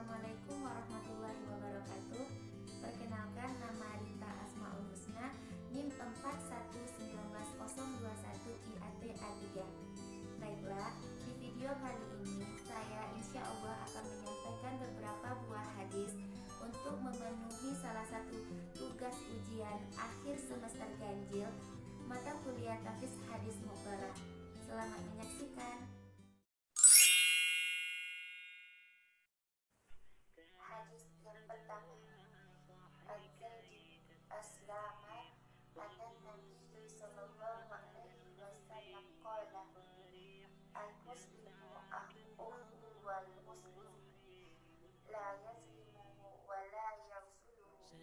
Assalamualaikum warahmatullahi wabarakatuh. Perkenalkan, nama Rita Asmaul Husna, NIM 411921 IAT A3. Baiklah, di video kali ini saya insya Allah akan menyampaikan beberapa buah hadis untuk memenuhi salah satu tugas ujian akhir semester ganjil mata kuliah Tahfiz Hadis Muqarrar. Selamat menyaksikan. Hadis yang pertama, An-Zaid Aslama anan Nabi sallallahu alaihi wasallam qala al-muslimu akhuhu wal muslim la yazlimuhu wa la yaghsuluhu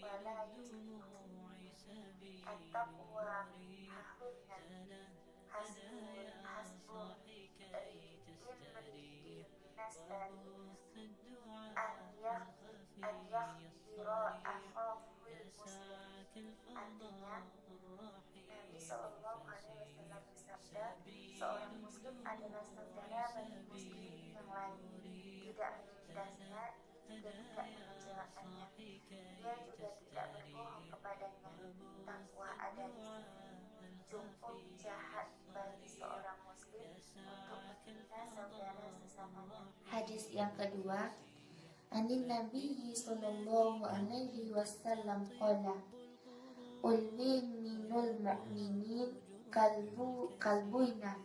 wa la yuslimuhu at-taqwa hahunna hasbun imri'in nasari an yakhbira akhahul muslim. Artinya, Nabi Sallallahu Alaihi Wasallam bersabda, seorang muslim adalah saudara bagi muslim yang lain, tidak menindasnya, dia juga tidak mengecewakannya, dia juga tidak berbohong kepadanya. Takwa ada di sini. Cukup jahat bagi seorang muslim untuk menghina saudara sesamanya. Hadis yang kedua, Anin Nabi sallallahu alaihi wasallam qala minul mu'minin kalbunya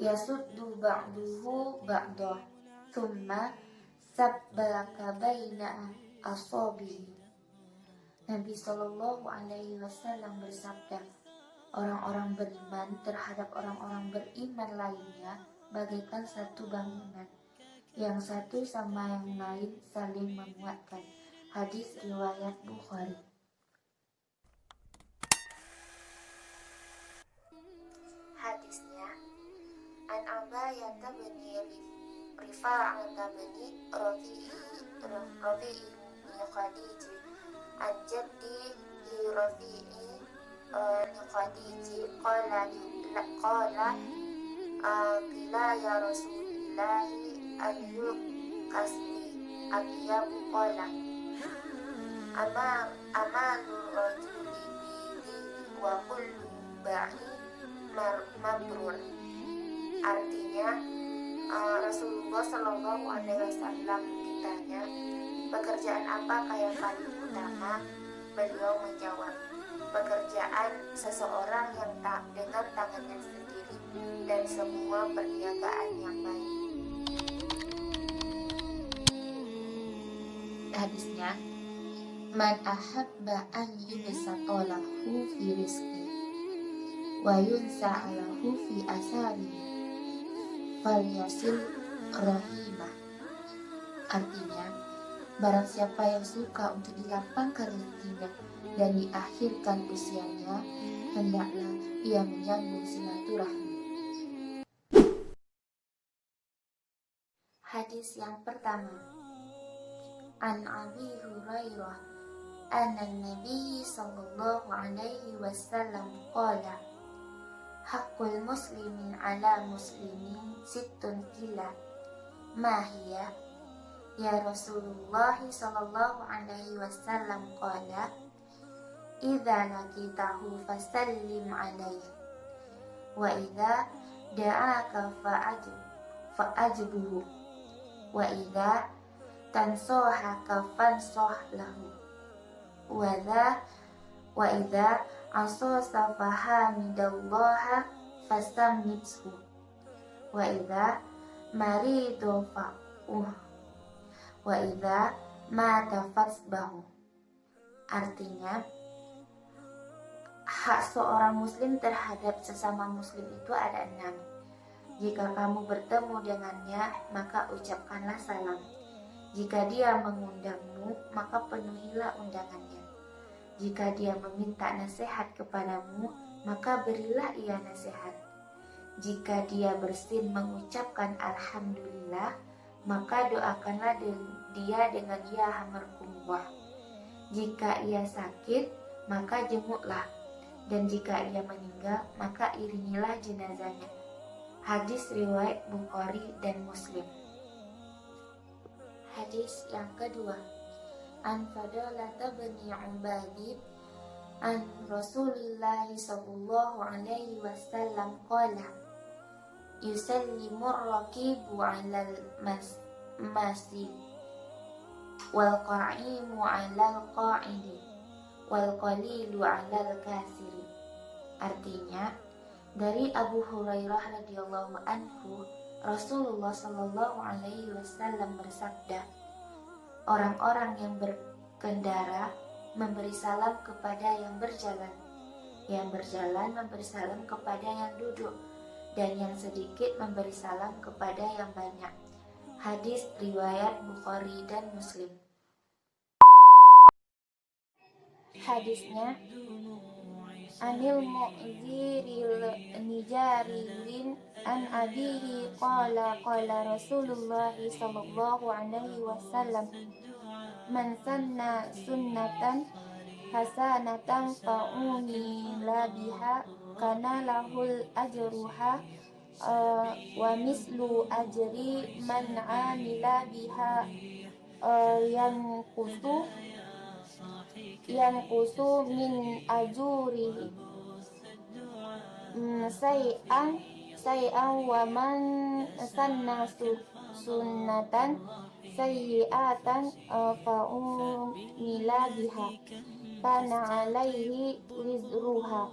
yasuddu ba'duhu ba'dah thumma sabbalaka baina asabihi. Nabi sallallahu alaihi wasallam bersabda, orang-orang beriman terhadap orang-orang beriman lainnya bagaikan satu bangunan, yang satu sama yang lain saling menguatkan. Hadis riwayat Bukhari. Hadisnya, An Abayata bin Rifa'ata bin Rafi'i bin Khadiji An-Jaddi Rafi'i bin Khadiji qala qila ya Rasulillahi ayyub kasbi abiyabu qala amalur rajuli bidini wa kullu ba'i mabrur. Artinya, Rasulullah Shallallahu Alaihi Wasallam ditanya, pekerjaan apakah yang paling utama? Beliau menjawab, pekerjaan seseorang yang dengan tangannya sendiri dan semua perniagaan yang baik. Hadisnya, man ahabba an yubsatalahu fi rizqi wa yunsa'alahu fi asari falyasil rahimah. Artinya, barang siapa yang suka untuk dilapangkan rezekinya dan diakhirkan usianya, hendaklah ia menyambung silaturahmi. Hadis yang pertama, An Abi Hurairah anna Nabi sallallahu alaihi wasallam qala haqqul muslimin ala muslimin sittun qila ma hiya ya Rasulullah sallallahu alaihi wasallam qala idza laqitahu fasallim alaihi wa idza da'aka fa'ajibhu wa idza tansohaka fansoh lahu wa idza asasa fahamidallaha fasammithu wa idza maridu fa'uh wa idza mata fasbahu. Artinya, hak seorang muslim terhadap sesama muslim itu ada 6. Jika kamu bertemu dengannya, maka ucapkanlah salam. Jika dia mengundangmu, maka penuhilah undangannya. Jika dia meminta nasihat kepadamu, maka berilah ia nasihat. Jika dia bersin mengucapkan alhamdulillah, maka doakanlah dia dengan ya hamarkumullah. Jika ia sakit, maka jenguklah. Dan jika ia meninggal, maka iringilah jenazahnya. Hadis riwayat Bukhari dan Muslim. Hadis yang kedua, an Fadalah bin Ubadib an Rasulullah sallallahu alaihi wasallam qala yusallimur rakibu 'alal masjid wal qa'imu 'alal qa'idi wal qalilu 'alal kasiri. Artinya, dari Abu Hurairah radhiyallahu anhu, Rasulullah sallallahu alaihi wasallam bersabda, orang-orang yang berkendara memberi salam kepada yang berjalan memberi salam kepada yang duduk, dan yang sedikit memberi salam kepada yang banyak. Hadis riwayat Bukhari dan Muslim. Hadisnya, Anil Mu'ziril Nijarilin an abihi qala Rasulullah sallallahu alaihi wasallam, man sanna sunnatan hasanatan fa'umila biha kana lahul ajruha wa mislu ajri man amila biha yang kusu min ajuri say'an wa man sanna sunnatan sayyi'atan fa'umila biha kana alaihi wizruha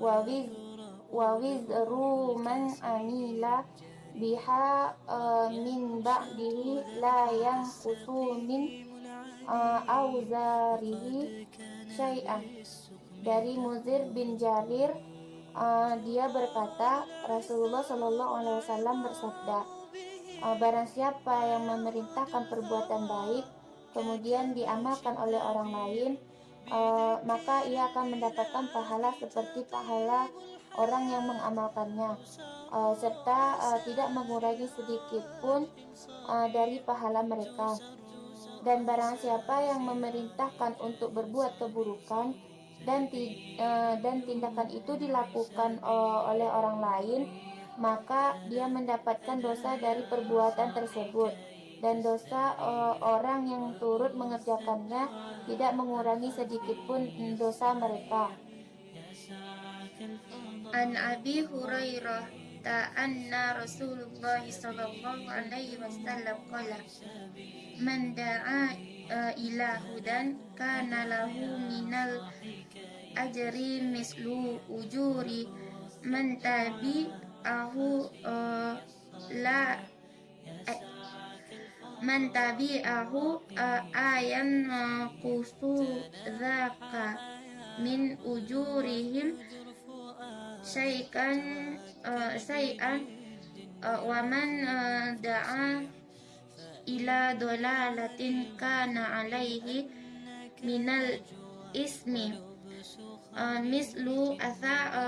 wa wizru man amila biha min ba'dihi la yanqusu min auzarihi syai'an. Dari Muzir bin Jarir, dia berkata, Rasulullah Shallallahu Alaihi Wasallam bersabda, barang siapa yang memerintahkan perbuatan baik kemudian diamalkan oleh orang lain, maka ia akan mendapatkan pahala seperti pahala orang yang mengamalkannya, serta tidak mengurangi sedikit pun dari pahala mereka. Dan barang siapa yang memerintahkan untuk berbuat keburukan dan tindakan itu dilakukan oleh orang lain, maka dia mendapatkan dosa dari perbuatan tersebut, dan dosa orang yang turut mengerjakannya tidak mengurangi sedikit pun dosa mereka. An Abi Hurairah anna Rasulullah sallallahu alaihi wasallam qala, man da'a ila hudan kana lahu minal ajri mislu ujuri man tabi'ahu ayan qusu dzaka min ujurihim syai'an wa man da'a ila dolalatin kana alaihi minal ismi mislu atha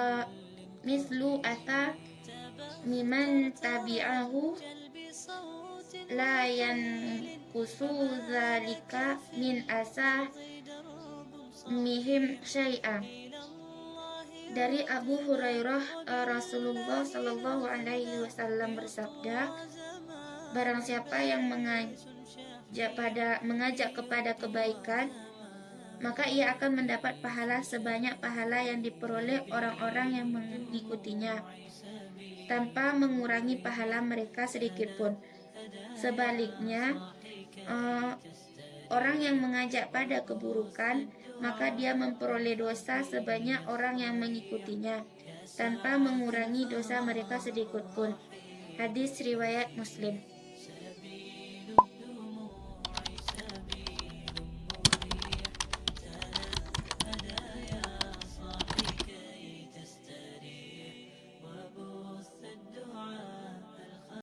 miman tabi'ahu la yanqusu dzalika min asah mihim syai'an. Dari Abu Hurairah, Rasulullah Shallallahu Alaihi Wasallam bersabda, barang siapa yang mengajak kepada kebaikan, maka ia akan mendapat pahala sebanyak pahala yang diperoleh orang-orang yang mengikutinya, tanpa mengurangi pahala mereka sedikit pun. Sebaliknya, orang yang mengajak pada keburukan, maka dia memperoleh dosa sebanyak orang yang mengikutinya, tanpa mengurangi dosa mereka sedikit pun. Hadis riwayat Muslim.